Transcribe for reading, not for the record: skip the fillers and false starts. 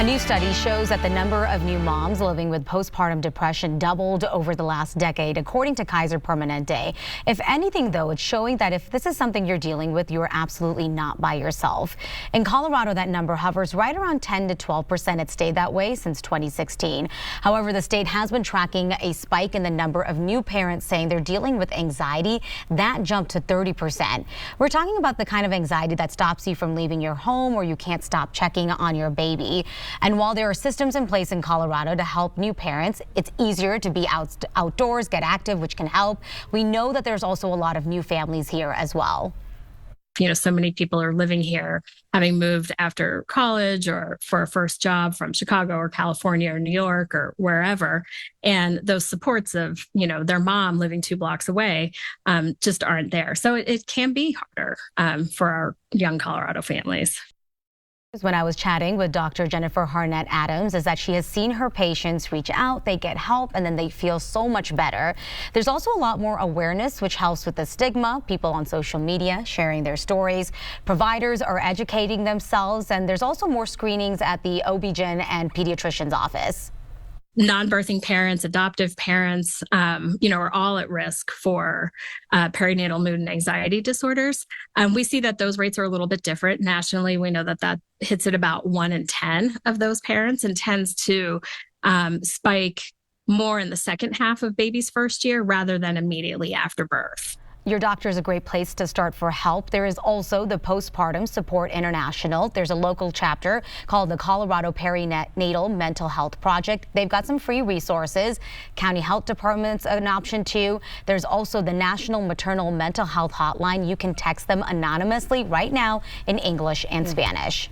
A new study shows that the number of new moms living with postpartum depression doubled over the last decade, according to Kaiser Permanente. If anything, though, it's showing that if this is something you're dealing with, you're absolutely not by yourself. In Colorado, that number hovers right around 10 to 12%. It's stayed that way since 2016. However, the state has been tracking a spike in the number of new parents saying they're dealing with anxiety. That jumped to 30%. We're talking about the kind of anxiety that stops you from leaving your home or you can't stop checking on your baby. And while there are systems in place in Colorado to help new parents, it's easier to be outdoors, get active, which can help. We know that there's also a lot of new families here as well. So many people are living here, having moved after college or for a first job from Chicago or California or New York or wherever. And those supports of, their mom living 2 blocks away just aren't there. So it can be harder for our young Colorado families. When I was chatting with Dr. Jennifer Harnett Adams is that she has seen her patients reach out, they get help, and then they feel so much better. There's also a lot more awareness, which helps with the stigma. People on social media sharing their stories. Providers are educating themselves, and there's also more screenings at the OB-GYN and pediatrician's office. Non-birthing parents, adoptive parents, are all at risk for perinatal mood and anxiety disorders. We see that those rates are a little bit different. Nationally, we know that hits at about 1 in 10 of those parents and tends to spike more in the second half of baby's first year rather than immediately after birth. Your doctor is a great place to start for help. There is also the Postpartum Support International. There's a local chapter called the Colorado Perinatal Mental Health Project. They've got some free resources. County health department's an option too. There's also the National Maternal Mental Health Hotline. You can text them anonymously right now in English and Spanish.